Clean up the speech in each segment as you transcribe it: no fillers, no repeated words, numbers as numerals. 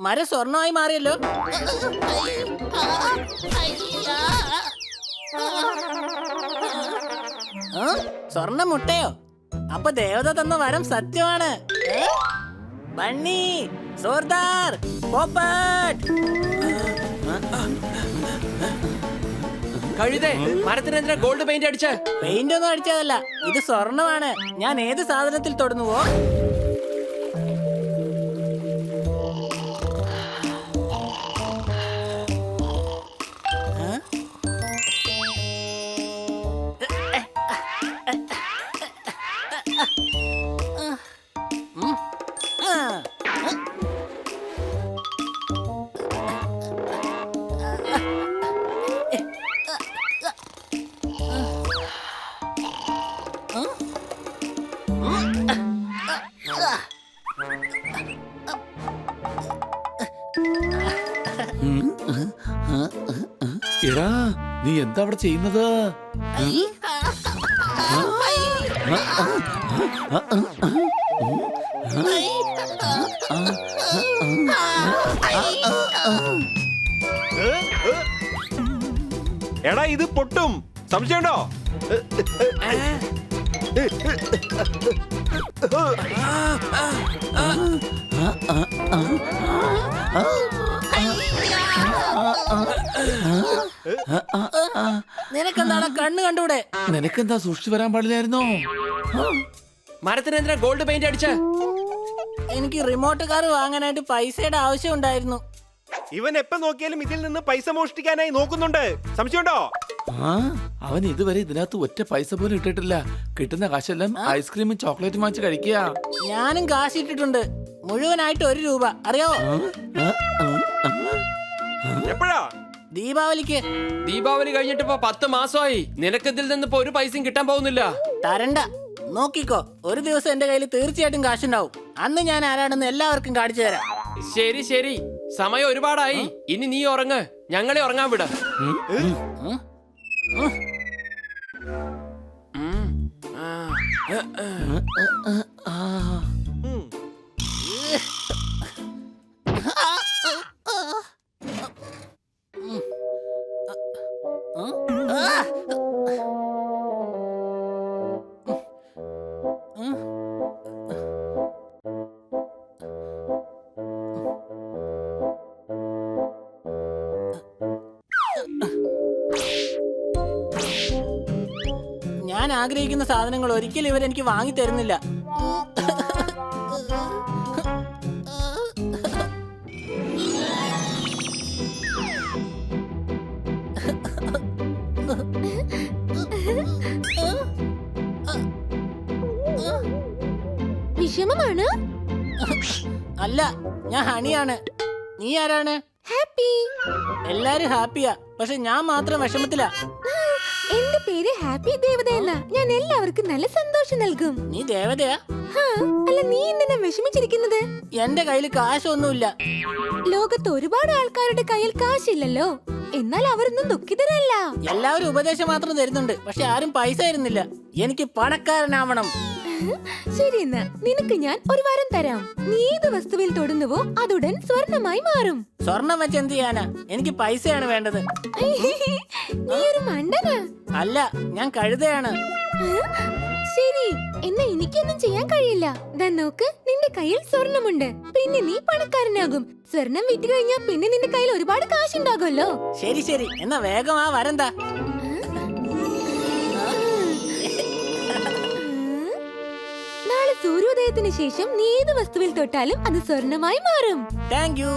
മരം സ്വർണമായി മാറിയല്ലോ. സ്വർണ്ണ മുട്ടയോ? അപ്പൊ ദേവത തന്ന വരം സത്യമാണ്. ബണ്ണി, സോർദാർ, പോപ്പട്ട്. കഴുതേ, മരത്തിനെന്തിനാ ഗോൾഡ് പെയിന്റ് അടിച്ച? പെയിന്റ് ഒന്നും അടിച്ചതല്ല, ഇത് സ്വർണമാണ്. ഞാൻ ഏത് സാധനത്തിൽ തൊടുന്നുവോ എടാ, നീ എന്താ അവിടെ ചെയ്യുന്നത്? എടാ, ഇത് പൊട്ടും, സംശയമുണ്ടോ? നിനക്കെന്താണ് കണ്ണ് കണ്ടൂടെ? നിനക്കെന്താ സൂക്ഷിച്ചു വരാൻ പാടില്ലായിരുന്നോ? മരത്തിനെന്തിനാ ഗോൾഡ് പെയിന്റ് അടിച്ച? എനിക്ക് റിമോട്ട് കാർ വാങ്ങാനായിട്ട് പൈസയുടെ ആവശ്യം ഉണ്ടായിരുന്നു. ഇവൻ എപ്പോ നോക്കിയാലും ഇതിൽ നിന്ന് പൈസ മോഷ്ടിക്കാനായി നോക്കുന്നുണ്ട്, സംശയമുണ്ടോ? അവൻ ഇതുവരെ ഇതിനകത്ത് ഒറ്റ പൈസ പോലും ഇട്ടിട്ടില്ല. കിട്ടുന്ന കാശെല്ലാം ഐസ്ക്രീമും ചോക്ലേറ്റും വാങ്ങിച്ച് കഴിക്കുക. ഞാനും കാശ് ഇട്ടിട്ടുണ്ട്, മുഴുവനായിട്ട് 1 രൂപ. അറിയാവോ? എപ്പോഴാ? ദീപാവലിക്ക്. ദീപാവലി കഴിഞ്ഞിട്ട് ഇപ്പൊ 10 മാസമായി. നിനക്ക് ഇതിൽ നിന്ന് ഇപ്പൊ ഒരു പൈസയും കിട്ടാൻ പോകുന്നില്ല. തരണ്ട, നോക്കിക്കോ. ഒരു ദിവസം എന്റെ കയ്യിൽ തീർച്ചയായിട്ടും കാശുണ്ടാവും. അന്ന് ഞാൻ ആരാണെന്ന് എല്ലാവർക്കും കാണിച്ചു തരാം. ശരി ശരി, സമയം ഒരുപാടായി. ഇനി നീ ഉറങ്ങ്, ഞങ്ങളെ ഉറങ്ങാൻ വിട. ഞാൻ ആഗ്രഹിക്കുന്ന സാധനങ്ങൾ ഒരിക്കലും ഇവരെനിക്ക് വാങ്ങി തരുന്നില്ല. വിഷമമാണ്? അല്ല, ഞാൻ ഹണിയാണ്. നീ ആരാണ്? ഹാപ്പി. എല്ലാരും ഹാപ്പിയാ, പക്ഷെ ഞാൻ മാത്രം വിഷമത്തിലാ. എന്റെ പേര് ഹാപ്പി ദേവത എന്ന. ഞാൻ എല്ലാവർക്കും നല്ല സന്തോഷം നൽകും. നീ ദേവതയാ? അല്ല, നീ എന്തിനാ വിഷമിച്ചിരിക്കുന്നത്? എന്റെ കയ്യിൽ കാശൊന്നുമില്ല. ലോകത്ത് ഒരുപാട് ആൾക്കാരുടെ കയ്യിൽ കാശില്ലല്ലോ, എന്നാൽ അവരൊന്നും ദുഃഖിതരല്ല. എല്ലാവരും ഉപദേശം മാത്രം തരുന്നുണ്ട്, പക്ഷെ ആരും പൈസ തരുന്നില്ല. എനിക്ക് പണക്കാരനാവണം. ശരി, എന്നാ നിനക്ക് ഞാൻ ഒരു വരം തരാം. നീ ഏത് വസ്തുവിൽ തൊടുന്നുവോ അതുടൻ സ്വർണമായി മാറും. സ്വർണം വെച്ച് എന്ത് ചെയ്യാനാ? എനിക്ക് പൈസയാണ് വേണ്ടത്. നീ ഒരു മണ്ടനാ. അല്ല, ഞാൻ കഴുതയാണ്. ശരി, എന്നാ എനിക്കൊന്നും ചെയ്യാൻ കഴിയില്ല. ദാ നോക്ക്, നിന്റെ കയ്യിൽ സ്വർണമുണ്ട്. പിന്നെ നീ പണക്കാരനാകും. സ്വർണം വിറ്റ് കഴിഞ്ഞാ പിന്നെ നിന്റെ കയ്യിൽ ഒരുപാട് കാശുണ്ടാകുമല്ലോ. ശരി ശരി, എന്നാ വേഗം ആ വരന്താ. നാളെ സൂര്യോദയത്തിന് ശേഷം നീ ഏത് വസ്തുവിൽ തൊട്ടാലും അത് സ്വർണമായി മാറും. Thank you.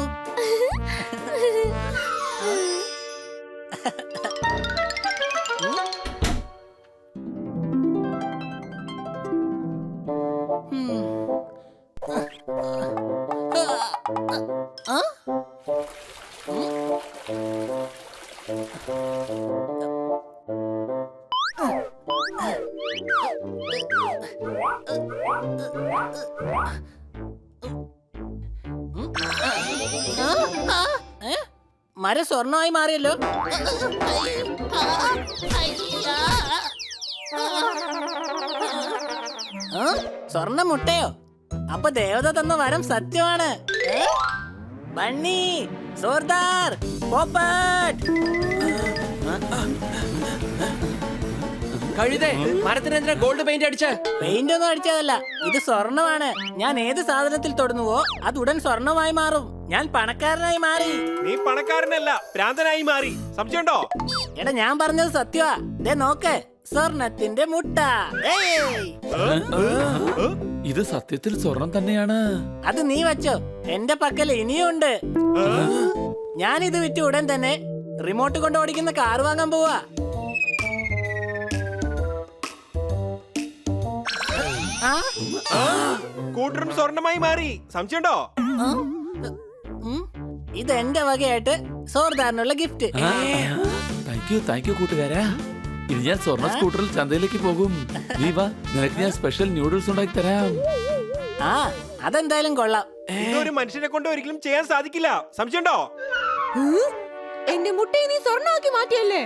മരം സ്വർണമായി മാറിയല്ലോ. സ്വർണ്ണ മുട്ടയോ? അപ്പൊ ദേവത തന്ന വരം സത്യമാണ്. ബണ്ണി, സോർദാർ, പോപ്പട്ട്. കഴുതേ, മരത്തിനെന്തിനാ ഗോൾഡ് പെയിന്റ് അടിച്ച്? പെയിന്റ് ഒന്നും അടിച്ചതല്ല, ഇത് സ്വർണമാണ്. ഞാൻ ഏത് സാധനത്തിൽ തൊടുന്നുവോ അത് ഉടൻ സ്വർണമായി മാറും. ഞാൻ പണക്കാരനായി മാറി. നീ പണക്കാരനല്ല, ഭ്രാന്തനായി മാറി. സംശയമുണ്ടോ? എടാ, ഞാൻ പറഞ്ഞത് സത്യമാ. ദേ നോക്ക്, സ്വർണത്തിന്റെ മുട്ട. ഏയ്! ഇത് സത്യത്തിൽ സ്വർണം തന്നെയാണ്. അത് നീ വച്ചോ, എന്റെ പക്കൽ ഇനിയുണ്ട്. ഞാൻ ഇത് വിറ്റ് ഉടൻ തന്നെ റിമോട്ട് കൊണ്ട് ഓടിക്കുന്ന കാർ വാങ്ങാൻ പോവാ. ആ? കൂട്ടറും സ്വർണമായി മാറി. സംശയമുണ്ടോ? ആ? ഉം. ഇത് എന്റെ വകയായിട്ട് സോർദാറിനുള്ള ഗിഫ്റ്റ്. താങ്ക് യു കൂട്ടുകാരാ. ഇനി ഞാൻ സ്വർണ്ണ സ്കൂട്ടറിൽ ചന്തയിലേക്ക് പോകും. നീ വാ, നിനക്ക് ഞാൻ സ്പെഷ്യൽ ന്യൂഡിൽസ് ഉണ്ടാക്കി തരാം. ആ, അതെന്തായാലും കൊള്ളാം. ഇതൊരു മനുഷ്യനെ കൊണ്ട് ഒരിക്കലും ചെയ്യാൻ സാധിക്കില്ല. സംശയമുണ്ടോ? എന്റെ മുട്ടയെ നീ സ്വർണ്ണമാക്കി മാറ്റിയല്ലേ?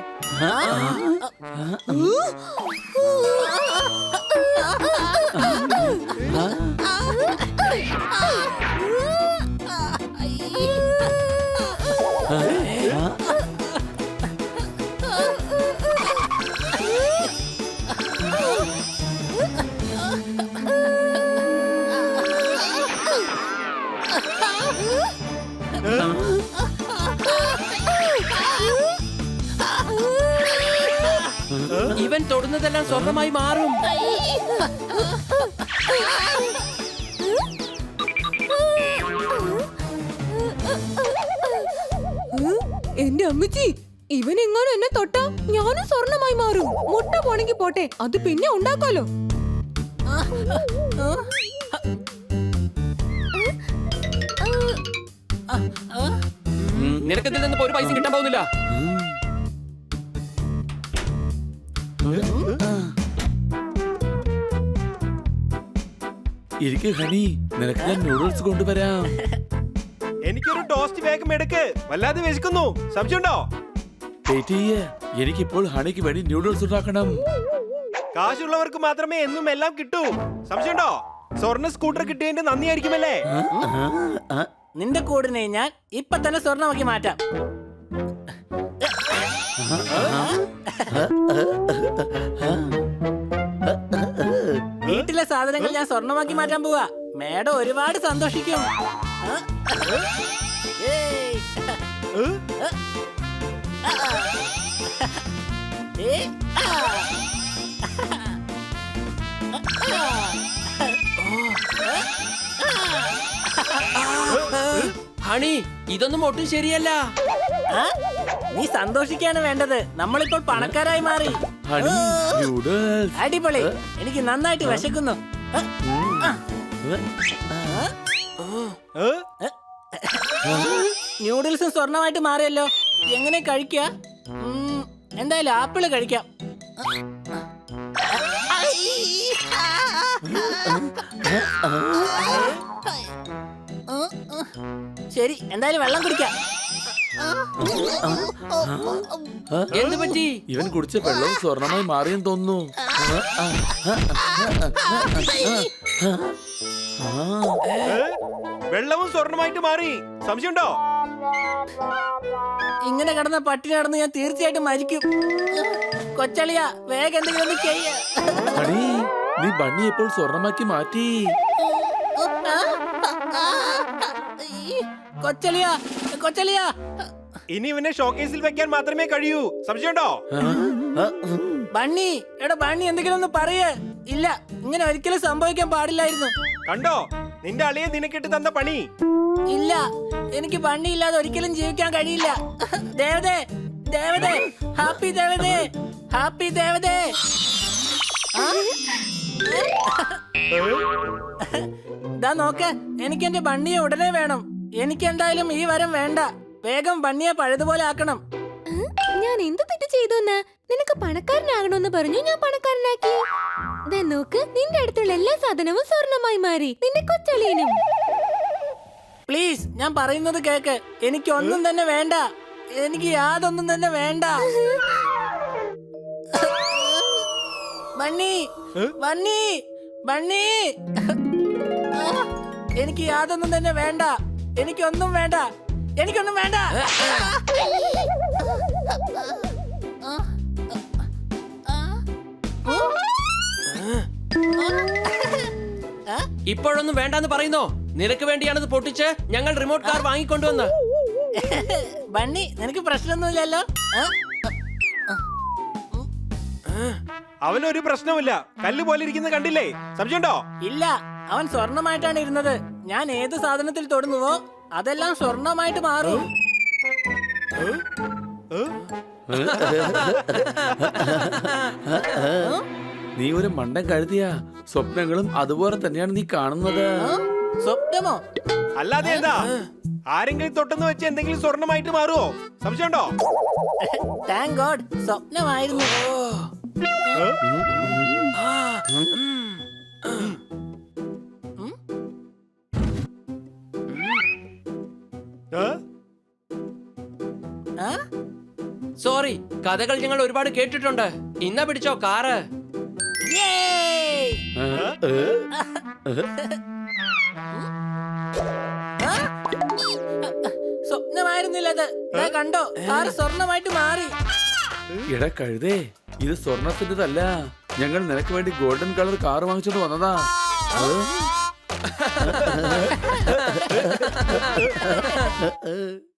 ഇവൻ തൊടുന്നതെല്ലാം സ്വർണമായി മാറും. എന്റെ അമ്മച്ചി, ഇവൻ എങ്ങാനും എന്നെ തൊട്ടാ ഞാനും സ്വർണമായി മാറും. മുട്ട പോണെങ്കി പോട്ടെ, അത് പിന്നെ ഉണ്ടാക്കാലോ. നിനക്കതിൽ നിന്ന് ഒരു പൈസ കിട്ടാൻ പോകുന്നില്ല. ഇരിക്ക് ഹണി, നിനക്ക് ഞാൻ നൂഡിൽസ് കൊണ്ടുവരാം. എനിക്കൊരു ടോസ്റ്റ് വേഗം എടുക്ക്, വല്ലാതെ വിശക്കുന്നു. സംശയമുണ്ടോ? വെയിറ്റ് ചെയ്യ്, എനിക്കിപ്പോൾ ഹണിക്ക് വേണ്ടി നൂഡിൽസ് ഉണ്ടാക്കണം. കാശുള്ളവർക്ക് മാത്രമേ എന്നും എല്ലാം കിട്ടൂ. സംശയമുണ്ടോ? സ്വർണ്ണ സ്കൂട്ടർ കിട്ടിയതിന്റെ നന്ദിയായിരിക്കുമല്ലേ? നിന്റെ കൂടിനെ ഞാൻ ഇപ്പൊ തന്നെ സ്വർണമാക്കി മാറ്റാം. വീട്ടിലെ സാധനങ്ങൾ ഞാൻ സ്വർണമാക്കി മാറ്റാൻ പോവാ. മേഡം ഒരുപാട് സന്തോഷിക്കും. ഏയ്! ഏയ്! ഹണി, ഇതൊന്നും ഒട്ടും ശരിയല്ല. ആ? നീ സന്തോഷിക്കാണ് വേണ്ടത്. നമ്മളിപ്പോൾ പണക്കാരായി മാറി. Honey, noodles. അടിപൊളി, എനിക്ക് നന്നായിട്ട് വിശക്കുന്നു. ന്യൂഡിൽസും സ്വർണമായിട്ട് മാറിയല്ലോ. എങ്ങനെ കഴിക്കുക? എന്തായാലും ആപ്പിള് കഴിക്കാം. ശരി, എന്തായാലും വെള്ളം കുടിക്കാം. എന്ത് പറ്റി? ഇവൻ കുടിച്ച വെള്ളവും സ്വർണമായി മാറിയെന്ന് തോന്നുന്നു. വെള്ളവും സ്വർണമായിട്ട് മാറി. സംശയമുണ്ടോ? ഇങ്ങനെ കിടന്ന പട്ടിണി കിടന്ന് ഞാൻ തീർച്ചയായിട്ടും മരിക്കും. കൊച്ചളിയ, വേഗം എന്തെങ്കിലും ഒന്ന് ചെയ്യ. ഹണി, നീ ബണ്ണി ഇപ്പോൾ സ്വർണമാക്കി മാറ്റി. കൊച്ചളിയ, കൊച്ചളിയ. ഇനി ഇവനെ ഷോക്കേസിൽ വെക്കാൻ മാത്രമേ കഴിയൂ. സംശയമുണ്ടോ? ബണ്ണി, എടാ ബണ്ണി, എന്തെങ്കിലും ഒന്ന് പറയേ. ഇല്ല, ഇങ്ങനെ ഒരിക്കലും സംഭവിക്കാൻ പാടില്ലായിരുന്നു. കണ്ടോ, നിന്റെ അളിയെ നിനക്കിട്ട് തന്ന പണി. ഇല്ല, എനിക്ക് ബണ്ണി ഇല്ലാതെ ഒരിക്കലും ജീവിക്കാൻ കഴിയില്ല. ദേവതേ, ദേവതേ, ഹാപ്പി ദേവതേ, ഹാപ്പി ദേവതേ. ദാ നോക്ക്, എനിക്ക് എന്റെ ബണ്ണിയെ ഉടനെ വേണം. എനിക്ക് എന്തായാലും ഈ വരം വേണ്ട. വേഗം ബണ്ണിയെ പഴയതുപോലെ ആക്കണം. ഞാൻ എന്ത് തെറ്റ് ചെയ്തു? നിനക്ക് പണക്കാരനാകണമെന്ന് പറഞ്ഞു, ഞാൻ പണക്കാരനാക്കി. ദേ നോക്ക്, നിന്റെ അടുത്തുള്ള എല്ലാ സാധനവും സ്വർണമായി മാറി. നിന്റെ കൊച്ചളിയനും. പ്ലീസ്, ഞാൻ പറയുന്നത് കേക്ക്. എനിക്ക് ഒന്നും തന്നെ വേണ്ട. എനിക്ക് യാതൊന്നും തന്നെ വേണ്ട. Bunny, bunny, bunny. എനിക്ക് യാതൊന്നും തന്നെ വേണ്ട. എനിക്കൊന്നും വേണ്ട. എനിക്കൊന്നും വേണ്ട. ഇപ്പോഴൊന്നും വേണ്ടാന്ന് പറയുന്നോ? നിനക്ക് വേണ്ടിയാണത് പൊട്ടിച്ച് ഞങ്ങൾ റിമോട്ട് കാർ വാങ്ങിക്കൊണ്ടുവന്ന്. ബണ്ണി, നിനക്ക് പ്രശ്നമൊന്നുമില്ലല്ലോ? അവനൊരു പ്രശ്നമില്ല. കല്ല് പോലെ ഇരിക്കുന്ന കണ്ടില്ലേ? സംശയമുണ്ടോ? ഇല്ല, അവൻ സ്വർണമായിട്ടാണ് ഇരുന്നത്. ഞാൻ ഏത് സാധനത്തിൽ തൊടുന്നുവോ അതെല്ലാം സ്വർണമായിട്ട് മാറും. നീ ഒരു മണ്ടൻ കഴുതിയാ. സ്വപ്നങ്ങളും അതുപോലെ തന്നെയാണ് നീ കാണുന്നത്. സ്വപ്നമോ? അല്ലാതെ എന്താ? ആരെങ്കിലും തൊട്ടെന്ന് വെച്ച് എന്തെങ്കിലും സ്വർണമായിട്ട് മാറുമോ? സംശയമുണ്ടോ? താങ്ക് ഗോഡ്, സ്വപ്നമായിരുന്നു. ഏ? ആ? സോറി, കഥകൾ ഞങ്ങൾ ഒരുപാട് കേട്ടിട്ടുണ്ട്. ഇന്ന പിടിച്ചോ കാറ്. Yay! ആ? സ്വപ്നമായിരുന്നില്ലത്. ദാ കണ്ടോ, കാർ സ്വർണമായിട്ട് മാറി. ഇട കഴുതേ, ഇത് സ്വർണത്തിൻ്റെതല്ല. ഞങ്ങൾ നിനക്ക് വേണ്ടി ഗോൾഡൻ കളർ കാർ വാങ്ങിച്ചോണ്ട് വന്നതാ.